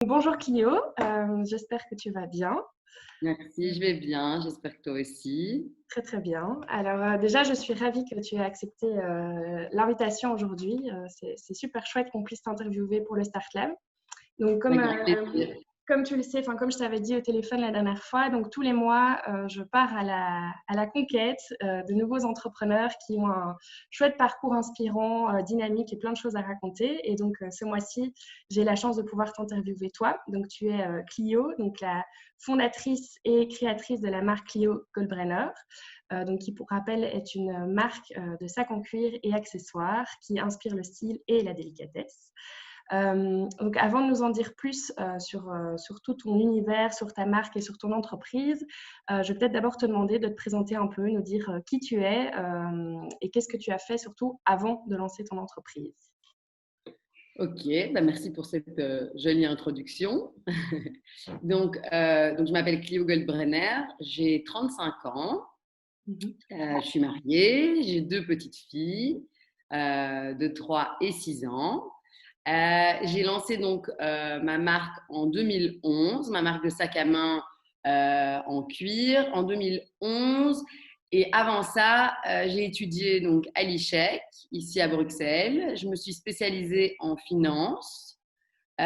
Bonjour Clio, j'espère que tu vas bien. Merci, je vais bien. J'espère que toi aussi. Très très bien. Alors déjà, je suis ravie que tu aies accepté l'invitation aujourd'hui. C'est super chouette qu'on puisse t'interviewer pour le Start Lab. Donc, Avec grand plaisir. comme tu le sais, enfin, comme je t'avais dit au téléphone la dernière fois, donc tous les mois, je pars à la conquête de nouveaux entrepreneurs qui ont un chouette parcours inspirant, dynamique et plein de choses à raconter. Et donc, ce mois-ci, j'ai la chance de pouvoir t'interviewer toi. Donc, tu es Clio, donc la fondatrice et créatrice de la marque Clio Goldbrenner. Donc, qui, pour rappel, est une marque de sacs en cuir et accessoires qui inspire le style et la délicatesse. Donc, avant de nous en dire plus sur tout ton univers, sur ta marque et sur ton entreprise, je vais peut-être d'abord te demander de te présenter un peu, nous dire qui tu es et qu'est-ce que tu as fait surtout avant de lancer ton entreprise. Ok, bah merci pour cette jolie introduction. Donc, je m'appelle Clio Goldbrenner, j'ai 35 ans, Mhm. je suis mariée, j'ai deux petites filles de 3 et 6 ans. J'ai lancé donc ma marque en 2011, ma marque de sac à main en cuir en 2011. Et avant ça, j'ai étudié donc à l'ICHEC, ici à Bruxelles. Je me suis spécialisée en finance. Et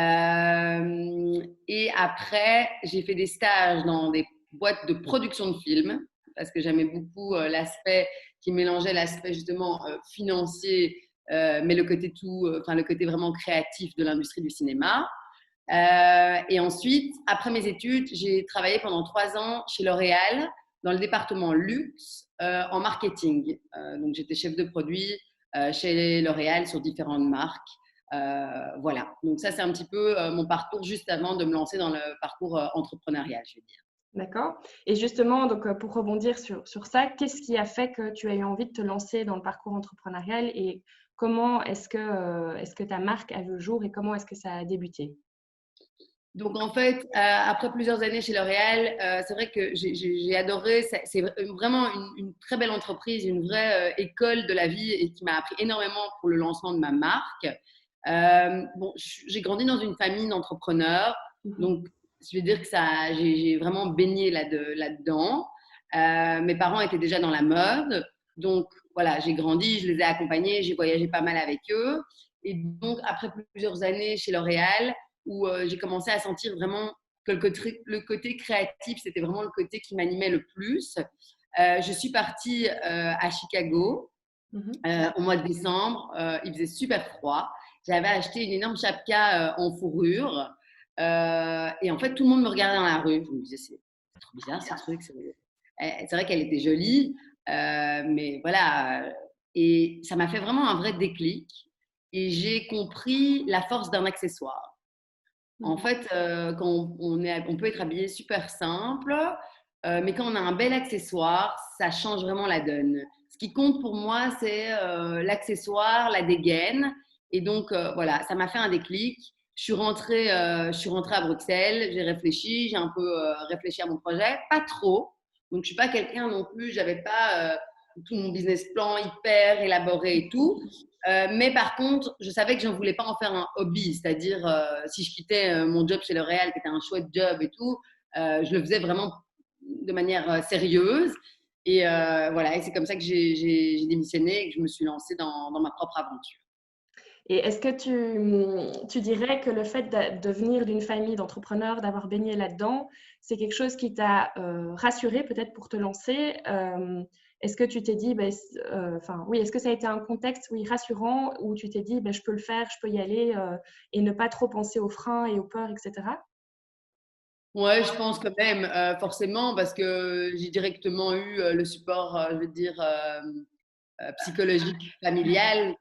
après, j'ai fait des stages dans des boîtes de production de films parce que j'aimais beaucoup l'aspect qui mélangeait l'aspect justement financier, mais le côté enfin le côté vraiment créatif de l'industrie du cinéma. Et ensuite, après mes études, j'ai travaillé pendant 3 ans chez L'Oréal dans le département luxe en marketing. Donc, j'étais chef de produit chez L'Oréal sur différentes marques. Voilà. Donc, ça, c'est un petit peu mon parcours juste avant de me lancer dans le parcours entrepreneurial, je vais dire. D'accord. Et justement, donc, pour rebondir sur ça, qu'est-ce qui a fait que tu as eu envie de te lancer dans le parcours entrepreneurial et comment est-ce que ta marque a vu le jour et comment est-ce que ça a débuté? Donc en fait, après plusieurs années chez L'Oréal, c'est vrai que j'ai adoré. C'est vraiment une très belle entreprise, une vraie école de la vie et qui m'a appris énormément pour le lancement de ma marque. Bon, j'ai grandi dans une famille d'entrepreneurs, Mhm. donc je vais dire que ça, j'ai vraiment baigné là-dedans. Mes parents étaient déjà dans la mode, donc voilà, j'ai grandi, je les ai accompagnés, j'ai voyagé pas mal avec eux. Et donc après plusieurs années chez L'Oréal, où j'ai commencé à sentir vraiment que le côté créatif, c'était vraiment le côté qui m'animait le plus. Je suis partie à Chicago Mhm. au mois de décembre. Il faisait super froid. J'avais acheté une énorme chapka en fourrure. Et en fait, tout le monde me regardait dans la rue. Je me disais, c'est trop bizarre ce truc. C'est vrai qu'elle était jolie, mais voilà. Et ça m'a fait vraiment un vrai déclic. Et j'ai compris la force d'un accessoire. En Mhm. fait, quand on peut être habillé super simple, mais quand on a un bel accessoire, ça change vraiment la donne. Ce qui compte pour moi, c'est l'accessoire, la dégaine. Et donc, voilà, ça m'a fait un déclic. Je suis rentrée à Bruxelles, j'ai réfléchi, j'ai un peu réfléchi à mon projet, pas trop. Donc, je suis pas quelqu'un non plus, j'avais pas tout mon business plan hyper élaboré et tout. Mais par contre, je savais que je ne voulais pas en faire un hobby, c'est-à-dire si je quittais mon job chez L'Oréal, qui était un chouette job et tout, je le faisais vraiment de manière sérieuse. Et voilà, et c'est comme ça que j'ai démissionné et que je me suis lancée dans ma propre aventure. Et est-ce que tu dirais que le fait de venir d'une famille d'entrepreneurs, d'avoir baigné là-dedans, c'est quelque chose qui t'a rassuré peut-être pour te lancer? Est-ce que tu t'es dit, ben, enfin oui, est-ce que ça a été un contexte oui, rassurant où tu t'es dit, ben, je peux le faire, je peux y aller et ne pas trop penser aux freins et aux peurs, etc. Ouais, je pense quand même, forcément, parce que j'ai directement eu le support, je veux dire, psychologique familial.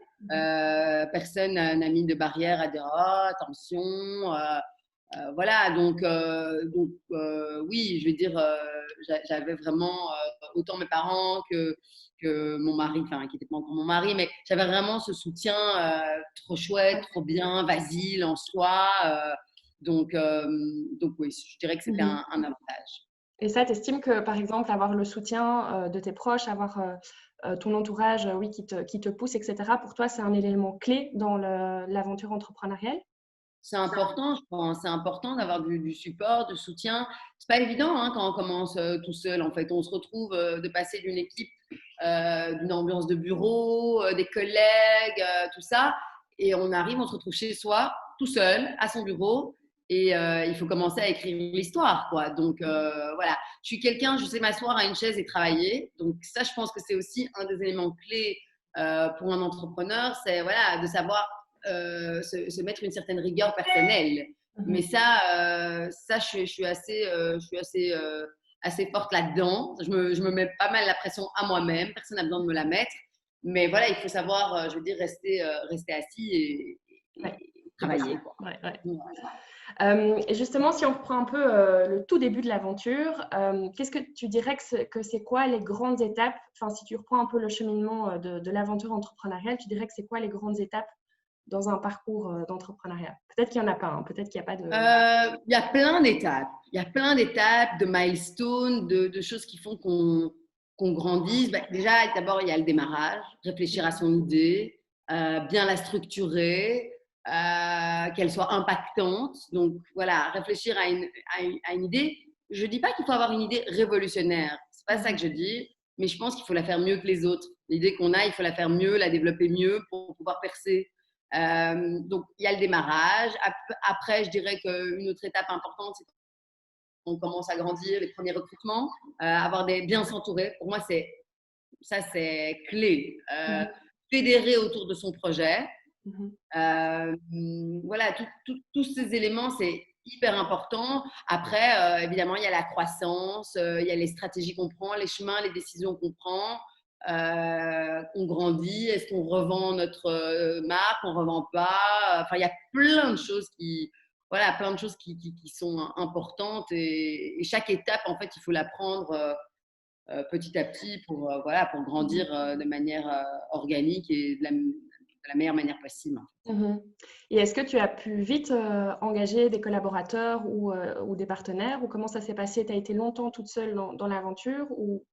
Personne n'a mis de barrière à dire oh, attention. Voilà, donc oui, je veux dire, j'avais vraiment autant mes parents que mon mari, enfin, qui n'était pas encore mon mari, mais j'avais vraiment ce soutien trop chouette, trop bien, vas-y, lance-toi. Donc oui, je dirais que c'était Mhm. un avantage. Et ça, tu estimes que, par exemple, avoir le soutien de tes proches, avoir ton entourage oui, qui te pousse, etc., pour toi, c'est un élément clé dans l'aventure entrepreneuriale? c'est important, je pense. C'est important d'avoir du support, du soutien. C'est pas évident hein, quand on commence tout seul. En fait, on se retrouve de passer d'une équipe, d'une ambiance de bureau, des collègues, tout ça, et on arrive, on se retrouve chez soi, tout seul, à son bureau, et il faut commencer à écrire l'histoire, quoi. Donc voilà, je suis quelqu'un, je sais m'asseoir à une chaise et travailler. Donc ça, je pense que c'est aussi un des éléments clés pour un entrepreneur, c'est voilà, de savoir se mettre une certaine rigueur personnelle. Mais ça je suis assez forte là-dedans. Je me mets pas mal la pression à moi-même. Personne n'a besoin de me la mettre. Mais voilà, il faut savoir, je veux dire, rester assis et travailler. Quoi. Ouais, ouais. Et justement, si on reprend un peu le tout début de l'aventure, qu'est-ce que tu dirais que c'est quoi les grandes étapes? Enfin, si tu reprends un peu le cheminement de l'aventure entrepreneuriale, tu dirais que c'est quoi les grandes étapes dans un parcours d'entrepreneuriat? Peut-être qu'il n'y en a pas, hein, peut-être qu'il n'y a pas de… Il y a plein d'étapes. Il y a plein d'étapes, de milestones, de choses qui font qu'on grandisse. Bah, déjà, d'abord, il y a le démarrage, réfléchir à son idée, bien la structurer, qu'elle soit impactante. Donc, voilà, réfléchir à une idée. Je ne dis pas qu'il faut avoir une idée révolutionnaire. Ce n'est pas ça que je dis, mais je pense qu'il faut la faire mieux que les autres. L'idée qu'on a, il faut la faire mieux, la développer mieux pour pouvoir percer. Donc, il y a le démarrage. Après, je dirais qu'une autre étape importante, c'est qu'on commence à grandir, les premiers recrutements, bien s'entourer. Pour moi, ça, c'est clé. Fédérer autour de son projet. Voilà, tous ces éléments, c'est hyper important. Après, évidemment, il y a la croissance, il y a les stratégies qu'on prend, les chemins, les décisions qu'on prend. On grandit, est-ce qu'on revend notre marque, on ne revend pas, enfin il y a plein de choses qui sont importantes et chaque étape en fait il faut la prendre petit à petit pour grandir de manière organique et de la meilleure manière possible. Et est-ce que tu as pu vite engager des collaborateurs ou des partenaires, ou comment ça s'est passé? Tu as été longtemps toute seule dans l'aventure ou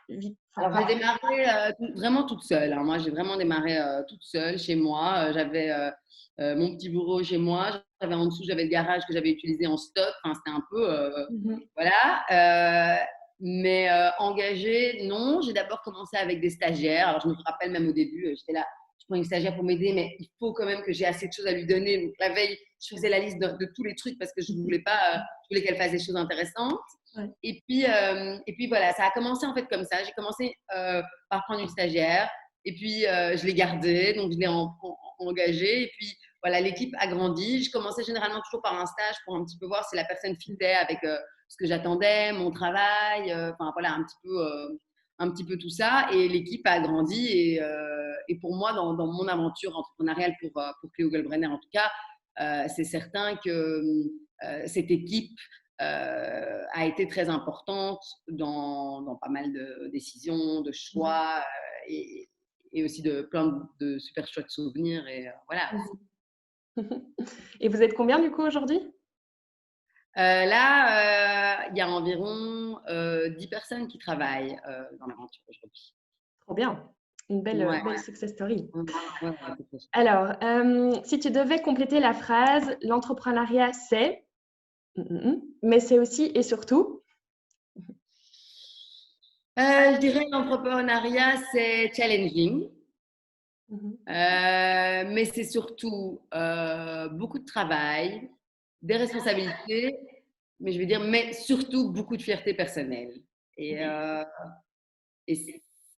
vite? Alors, j'ai démarré vraiment toute seule. Hein. Moi, j'ai vraiment démarré toute seule chez moi. J'avais mon petit bureau chez moi. J'avais en dessous, j'avais le garage que j'avais utilisé en stock. Enfin, c'était un peu… voilà. Mais engagée, non. J'ai d'abord commencé avec des stagiaires. Alors, je me rappelle même au début, j'étais là, je prends une stagiaire pour m'aider, mais il faut quand même que j'ai assez de choses à lui donner. Donc, la veille, je faisais la liste de tous les trucs parce que je voulais qu'elle fasse des choses intéressantes. Ouais. Et puis voilà, ça a commencé en fait comme ça. J'ai commencé par prendre une stagiaire et puis je l'ai gardée, donc je l'ai engagée. Et puis voilà, l'équipe a grandi. Je commençais généralement toujours par un stage pour un petit peu voir si la personne fitait avec ce que j'attendais, mon travail, enfin voilà, un petit peu tout ça. Et l'équipe a grandi et pour moi, dans mon aventure entrepreneuriale pour Cléo Goldbrenner en tout cas, c'est certain que cette équipe a été très importante dans pas mal de décisions, de choix et aussi de plein de super chouettes souvenirs. Et voilà. Et vous êtes combien du coup aujourd'hui? Là, il y a environ 10 personnes qui travaillent dans l'aventure aujourd'hui. Trop bien. Une belle success story. Ouais. Alors, si tu devais compléter la phrase, l'entrepreneuriat, c'est… mais c'est aussi et surtout… je dirais l'entrepreneuriat, c'est challenging. Mais c'est surtout beaucoup de travail, des responsabilités, mais je veux dire, mais surtout beaucoup de fierté personnelle. Et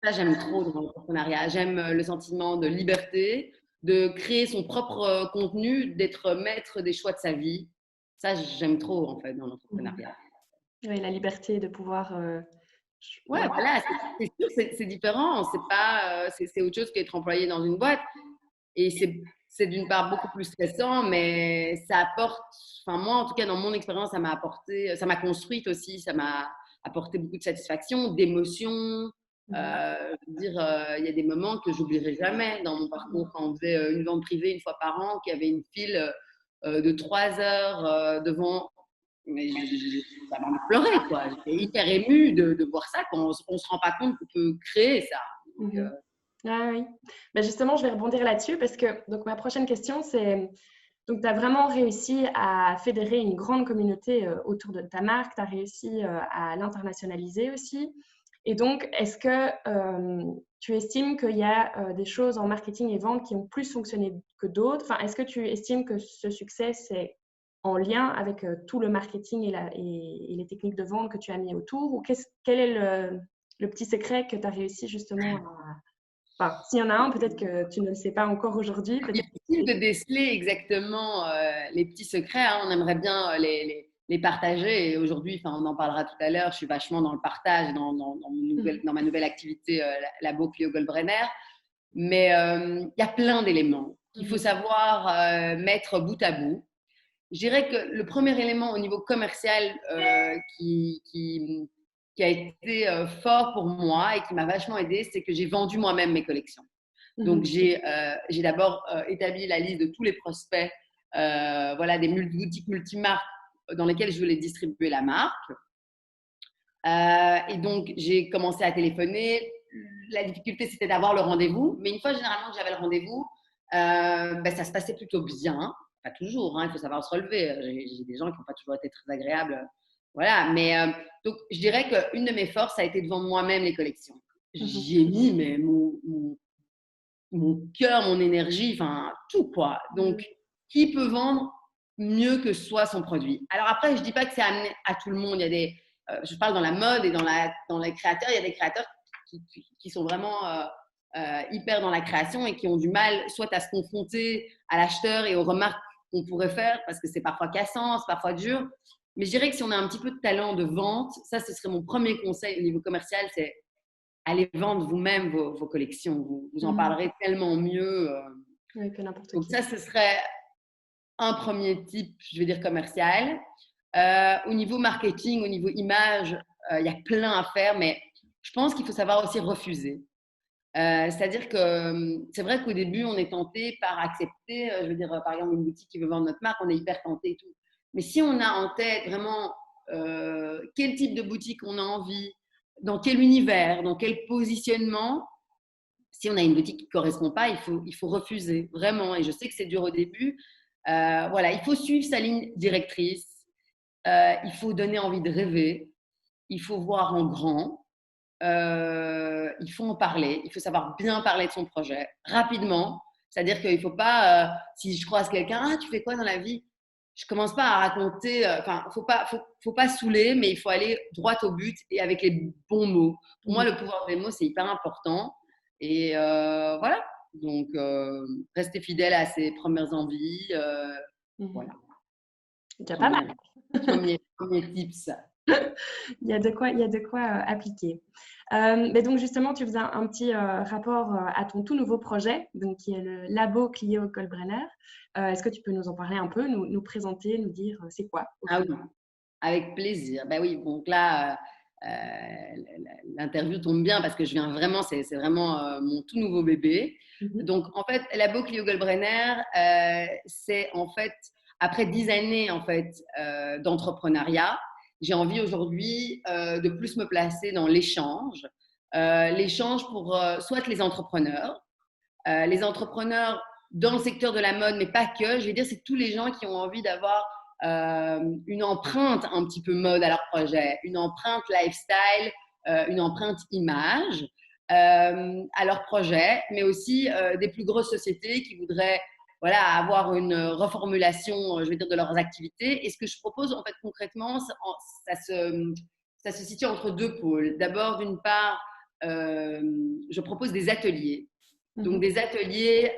ça, j'aime trop dans l'entrepreneuriat. J'aime le sentiment de liberté, de créer son propre contenu, d'être maître des choix de sa vie. Ça, j'aime trop, en fait, dans l'entrepreneuriat. Oui, la liberté de pouvoir… Ouais, voilà, c'est sûr, c'est différent. C'est pas, c'est autre chose qu'être employé dans une boîte. Et c'est d'une part beaucoup plus stressant, mais ça apporte, enfin moi en tout cas dans mon expérience, ça m'a apporté, ça m'a construite aussi, ça m'a apporté beaucoup de satisfaction, d'émotion. Je veux dire, il y a des moments que j'oublierai jamais dans mon parcours quand on faisait une vente privée une fois par an, qu'il y avait une file de 3 heures devant. Mais ça m'a pleuré, quoi. J'étais hyper émue de voir ça quand on ne se rend pas compte qu'on peut créer ça. Donc, ah oui. Ben justement, je vais rebondir là-dessus parce que donc, ma prochaine question, c'est Donc, tu as vraiment réussi à fédérer une grande communauté autour de ta marque, tu as réussi à l'internationaliser aussi. Et donc, est-ce que tu estimes qu'il y a des choses en marketing et vente qui ont plus fonctionné que d'autres? Enfin, est-ce que tu estimes que ce succès, c'est en lien avec tout le marketing et les techniques de vente que tu as mis autour? Ou quel est le petit secret que tu as réussi justement à... Enfin, s'il y en a un, peut-être que tu ne le sais pas encore aujourd'hui. Il est difficile de déceler exactement les petits secrets. Hein. On aimerait bien les partager. Et aujourd'hui, on en parlera tout à l'heure, je suis vachement dans le partage, dans ma nouvelle activité, Labo Clio Goldbrenner. Mais il y a plein d'éléments qu'il faut savoir mettre bout à bout. Je dirais que le premier élément au niveau commercial qui a été fort pour moi et qui m'a vachement aidé, c'est que j'ai vendu moi-même mes collections. Donc, j'ai d'abord établi la liste de tous les prospects, voilà, des boutiques multimarques dans lesquelles je voulais distribuer la marque. Et donc, j'ai commencé à téléphoner. La difficulté, c'était d'avoir le rendez-vous. Mais une fois, généralement, que j'avais le rendez-vous, ça se passait plutôt bien. Pas toujours, hein, il faut savoir se relever. J'ai des gens qui n'ont pas toujours été très agréables. Voilà. Mais donc, je dirais qu'une de mes forces a été de vendre moi-même les collections. J'y ai mis mais mon cœur, mon énergie, enfin tout quoi. Donc, qui peut vendre mieux que soi son produit? Alors après, je dis pas que c'est amené à tout le monde. Il y a des, je parle dans la mode et dans les créateurs, il y a des créateurs qui sont vraiment hyper dans la création et qui ont du mal soit à se confronter à l'acheteur et aux remarques qu'on pourrait faire parce que c'est parfois cassant, c'est parfois dur. Mais je dirais que si on a un petit peu de talent de vente, ça, ce serait mon premier conseil au niveau commercial, c'est allez vendre vous-même vos collections. Vous en parlerez tellement mieux. Oui, que n'importe Donc qui. ça, ce serait un premier type, je vais dire commercial. Au niveau marketing, au niveau image, il y a plein à faire, mais je pense qu'il faut savoir aussi refuser. C'est-à-dire que c'est vrai qu'au début, on est tenté par accepter, je veux dire, par exemple, une boutique qui veut vendre notre marque, on est hyper tenté et tout. Mais si on a en tête vraiment quel type de boutique on a envie, dans quel univers, dans quel positionnement, si on a une boutique qui ne correspond pas, il faut refuser, vraiment. Et je sais que c'est dur au début. Voilà, il faut suivre sa ligne directrice. Il faut donner envie de rêver. Il faut voir en grand. Il faut en parler. Il faut savoir bien parler de son projet rapidement. C'est-à-dire qu'il ne faut pas, si je croise quelqu'un, ah, tu fais quoi dans la vie? Je commence pas à raconter, faut pas saouler, mais il faut aller droit au but et avec les bons mots. Pour moi, le pouvoir des mots, c'est hyper important. Et voilà. Donc, rester fidèle à ses premières envies. Voilà. C'est déjà pas mal. Premier tips. Il y a de quoi appliquer. Mais donc justement, tu faisais un petit rapport à ton tout nouveau projet, donc qui est le Labo Clio Goldbrenner. Est-ce que tu peux nous en parler un peu, nous présenter, nous dire c'est quoi? Ah oui, avec plaisir. Ben oui, donc là, l'interview tombe bien parce que je viens vraiment, c'est vraiment mon tout nouveau bébé. Donc en fait, Labo Clio Goldbrenner, c'est en fait après 10 années en fait d'entrepreneuriat, j'ai envie aujourd'hui de plus me placer dans l'échange. L'échange pour soit les entrepreneurs dans le secteur de la mode, mais pas que. Je vais dire, c'est tous les gens qui ont envie d'avoir une empreinte un petit peu mode à leur projet, une empreinte lifestyle, une empreinte image à leur projet, mais aussi des plus grosses sociétés qui voudraient voilà, avoir une reformulation, je vais dire, de leurs activités. Et ce que je propose, en fait, concrètement, ça se situe entre deux pôles. D'abord, d'une part, je propose des ateliers. Donc, des ateliers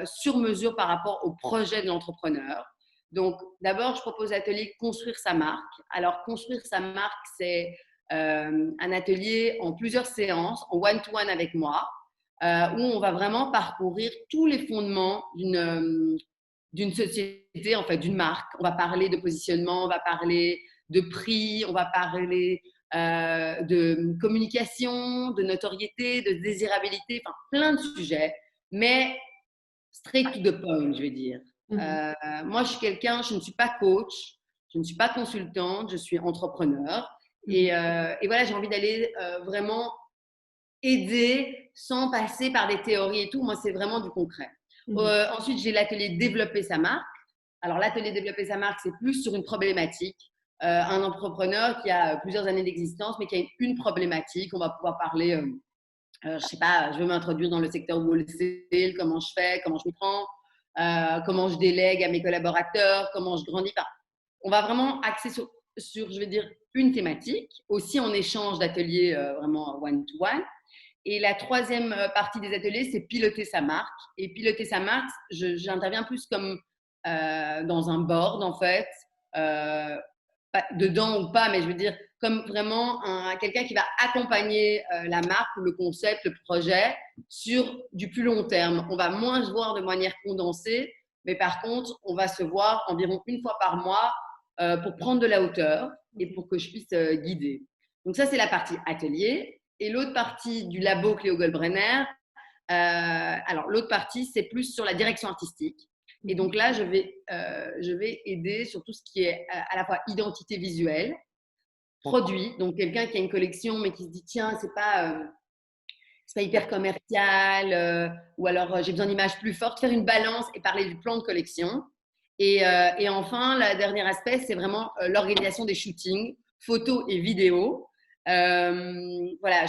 sur mesure par rapport au projet de l'entrepreneur. Donc, d'abord, je propose l'atelier Construire sa marque. Alors, construire sa marque, c'est un atelier en plusieurs séances, en one-to-one avec moi, où on va vraiment parcourir tous les fondements d'une société, en fait, d'une marque. On va parler de positionnement, on va parler de prix, on va parler de communication, de notoriété, de désirabilité, enfin plein de sujets, mais straight to the point, je vais dire. Moi, je suis quelqu'un, je ne suis pas coach, je ne suis pas consultante, je suis entrepreneur. Et voilà, j'ai envie d'aller vraiment aider sans passer par des théories et tout. Moi, c'est vraiment du concret. Ensuite, j'ai l'atelier Développer sa marque. Alors, l'atelier développer sa marque, c'est plus sur une problématique. Un entrepreneur qui a plusieurs années d'existence, mais qui a une problématique. On va pouvoir parler, je sais pas, je veux m'introduire dans le secteur wholesale, comment je fais, comment je m'y prends, comment je délègue à mes collaborateurs, comment je grandis. Enfin, on va vraiment axer sur, je vais dire, une thématique, aussi en échange d'ateliers vraiment one-to-one. Et la troisième partie des ateliers, c'est piloter sa marque. Et piloter sa marque, j'interviens plus comme dans un board, en fait, pas dedans ou pas, mais je veux dire comme vraiment quelqu'un qui va accompagner la marque ou le concept, le projet sur du plus long terme. On va moins se voir de manière condensée, mais par contre, on va se voir environ une fois par mois pour prendre de la hauteur et pour que je puisse guider. Donc ça, c'est la partie atelier. Et l'autre partie du labo Cléo Goldbrenner, alors l'autre partie, c'est plus sur la direction artistique. Et donc là, je vais aider sur tout ce qui est à la fois identité visuelle, produit, donc quelqu'un qui a une collection mais qui se dit tiens, c'est pas hyper commercial, ou alors j'ai besoin d'images plus fortes, faire une balance et parler du plan de collection. Et enfin, le dernier aspect, c'est vraiment l'organisation des shootings, photos et vidéos. Voilà,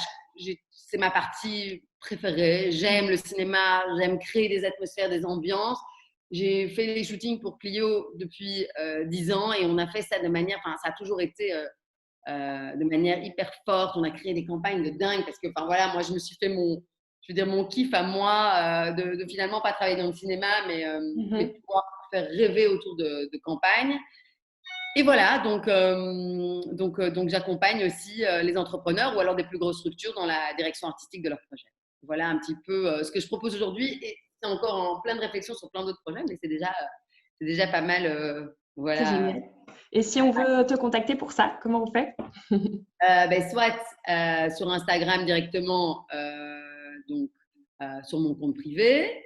c'est ma partie préférée. J'aime le cinéma, j'aime créer des atmosphères, des ambiances. J'ai fait les shootings pour Clio depuis 10 ans et on a fait ça de manière, enfin, ça a toujours été de manière hyper forte. On a créé des campagnes de dingue parce que, enfin voilà, moi je me suis fait mon kiff à moi de finalement pas travailler dans le cinéma, mais de pouvoir faire rêver autour de campagnes. Et voilà, donc j'accompagne aussi les entrepreneurs ou alors des plus grosses structures dans la direction artistique de leur projet. Voilà un petit peu ce que je propose aujourd'hui. Et c'est encore en pleine réflexion sur plein d'autres projets, mais c'est déjà pas mal. C'est Voilà. génial. Et si on veut te contacter pour ça, comment on fait? Soit sur Instagram directement, donc sur mon compte privé,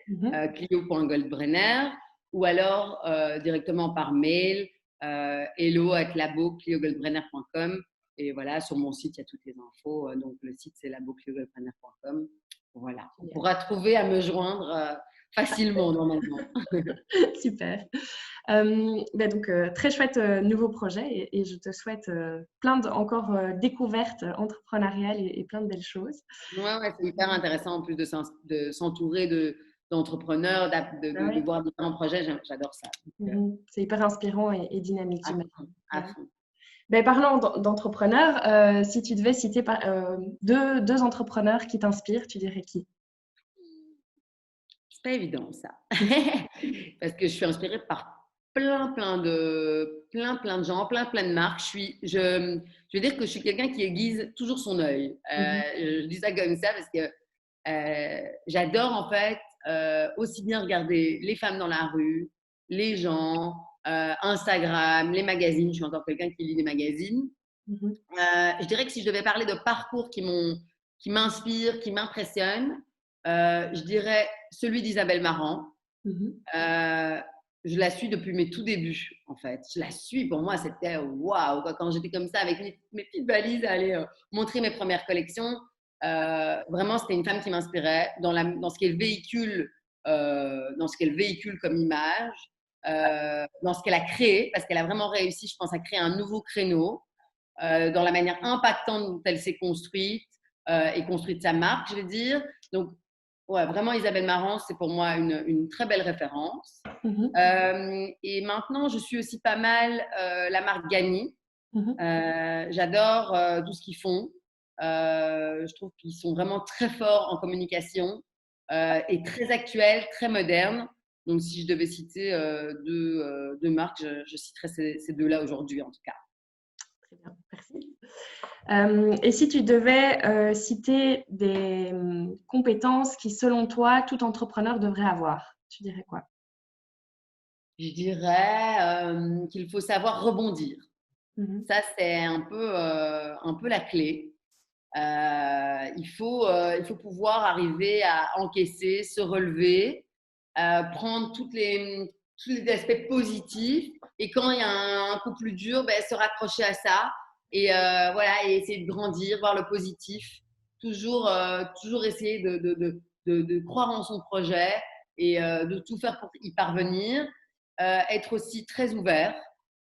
clio.goldbrenner, ou alors directement par mail, hello@labo.cliogoldbrenner.com. Et voilà, sur mon site, il y a toutes les infos. Donc le site, c'est labo.cliogoldbrenner.com. Voilà, on pourra trouver à me joindre facilement normalement. Super. Donc, très chouette nouveau projet et je te souhaite plein encore découvertes entrepreneuriales et plein de belles choses. Ouais, c'est hyper intéressant en plus de s'entourer d'entrepreneurs, de voir différents projets. J'adore ça. C'est hyper inspirant et dynamique, j'imagine. À fond. Parlant d'entrepreneurs, si tu devais citer deux entrepreneurs qui t'inspirent, tu dirais qui? C'est pas évident ça. Parce que je suis inspirée par plein de gens, plein de marques. Je veux dire que je suis quelqu'un qui aiguise toujours son œil. Je dis ça comme ça parce que j'adore en fait aussi bien regarder les femmes dans la rue, les gens, Instagram, les magazines. Je suis encore quelqu'un qui lit des magazines. Je dirais que si je devais parler de parcours qui m'inspirent, qui m'impressionnent, je dirais celui d'Isabelle Marant. Je la suis depuis mes tout débuts, en fait. Je la suis, pour moi, c'était waouh. Quand j'étais comme ça, avec mes petites valises, à aller montrer mes premières collections, vraiment, c'était une femme qui m'inspirait dans ce qu'elle véhicule, comme image, dans ce qu'elle a créé, parce qu'elle a vraiment réussi, je pense, à créer un nouveau créneau, dans la manière impactante dont elle s'est construite et construite sa marque, je veux dire. Donc, ouais, vraiment, Isabelle Marant, c'est pour moi une très belle référence. Et maintenant, je suis aussi pas mal la marque Gagny. J'adore tout ce qu'ils font. Je trouve qu'ils sont vraiment très forts en communication et très actuels, très modernes. Donc, si je devais citer deux marques, je citerais ces deux-là aujourd'hui, en tout cas. Très bien, merci. Et si tu devais citer des compétences qui, selon toi, tout entrepreneur devrait avoir, tu dirais quoi? Je dirais qu'il faut savoir rebondir. Ça, c'est un peu la clé. Il faut pouvoir arriver à encaisser, se relever, prendre tous les aspects positifs. Et quand il y a un coup plus dur, se raccrocher à ça et voilà, et essayer de grandir, voir le positif. Toujours essayer de croire en son projet et de tout faire pour y parvenir. être aussi très ouvert,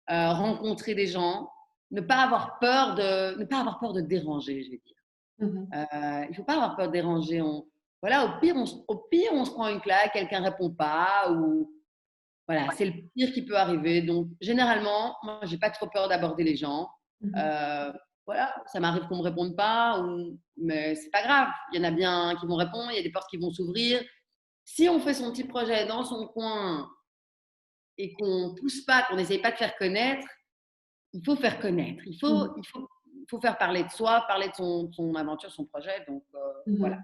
rencontrer des gens, ne pas avoir peur de déranger, je vais dire. Mhm. Il ne faut pas avoir peur de déranger. Voilà, au pire, on se prend une claque, quelqu'un ne répond pas, ou voilà, c'est le pire qui peut arriver. Donc, généralement, moi, j'ai pas trop peur d'aborder les gens. Mhm. Euh, voilà, ça m'arrive qu'on me réponde pas, mais c'est pas grave. Il y en a bien qui vont répondre, il y a des portes qui vont s'ouvrir. Si on fait son petit projet dans son coin et qu'on pousse pas, qu'on n'essaye pas de faire connaître, il faut faire connaître. Mhm. Il faut faire parler de soi, parler de son aventure, son projet. Donc, voilà. Mhm.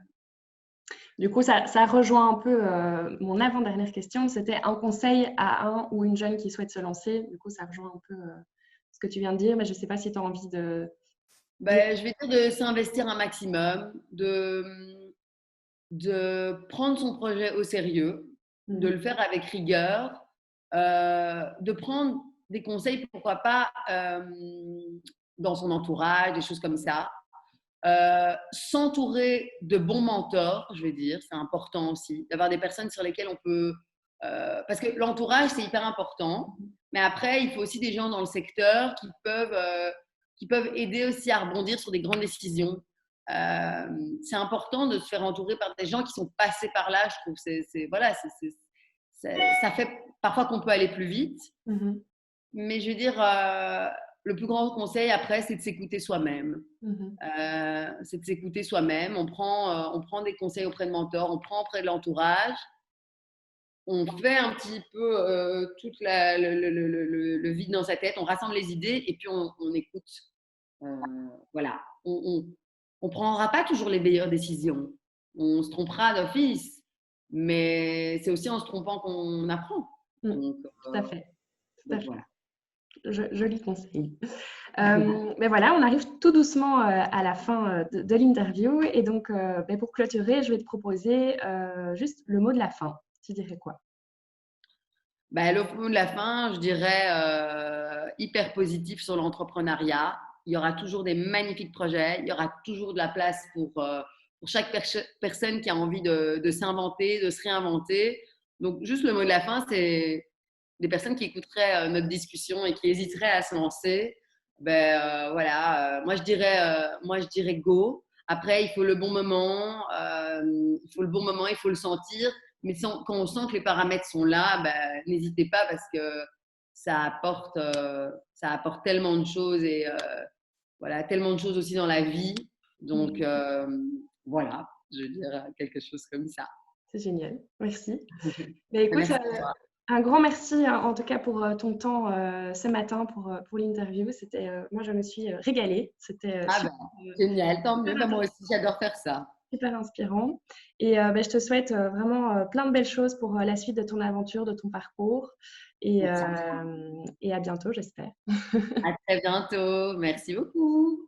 Du coup, ça rejoint un peu mon avant-dernière question. C'était un conseil à un ou une jeune qui souhaite se lancer. Du coup, ça rejoint un peu ce que tu viens de dire, mais je ne sais pas si tu as envie de dire. Ben, je vais dire de s'investir un maximum, de prendre son projet au sérieux, de Mhm. le faire avec rigueur, de prendre des conseils, pourquoi pas, dans son entourage, des choses comme ça. S'entourer de bons mentors, je vais dire, c'est important aussi, d'avoir des personnes sur lesquelles on peut... parce que l'entourage, c'est hyper important, mais après, il faut aussi des gens dans le secteur qui peuvent aider aussi à rebondir sur des grandes décisions. C'est important de se faire entourer par des gens qui sont passés par là, je trouve. Voilà, ça fait parfois qu'on peut aller plus vite, Mhm. mais je veux dire, le plus grand conseil après, c'est de s'écouter soi-même. Mhm. C'est de s'écouter soi-même. On prend des conseils auprès de mentors, on prend auprès de l'entourage, on fait un petit peu tout le vide dans sa tête, on rassemble les idées et puis on écoute. Voilà. On prendra pas toujours les meilleures décisions. On se trompera d'office, mais c'est aussi en se trompant qu'on apprend. Mhm. Donc, Tout à fait. Tout à fait. voilà. Joli conseil. Mais voilà, on arrive tout doucement à la fin de l'interview. Et donc, ben, pour clôturer, je vais te proposer juste le mot de la fin. Tu dirais quoi? Bah, le mot de la fin, je dirais hyper positif sur l'entrepreneuriat. Il y aura toujours des magnifiques projets, il y aura toujours de la place pour chaque personne qui a envie de s'inventer, de se réinventer. Donc, juste le mot de la fin, c'est des personnes qui écouteraient notre discussion et qui hésiteraient à se lancer. Ben, voilà, moi, je dirais go. Après, il faut le bon moment, il faut le sentir. Mais quand on sent que les paramètres sont là, ben, n'hésitez pas parce que ça apporte tellement de choses et voilà, tellement de choses aussi dans la vie. Donc, Mhm. voilà, je veux dire quelque chose comme ça. C'est génial. Merci. Mais écoute, Merci à toi. un grand merci hein, en tout cas pour ton temps ce matin pour l'interview. Moi, je me suis régalée. C'était Ah ben, génial, tant mieux. Ben, moi aussi, j'adore faire ça. super inspirant. Et ben, je te souhaite vraiment plein de belles choses pour la suite de ton aventure, de ton parcours. Et, Merci. et à bientôt, j'espère. À très bientôt. Merci beaucoup.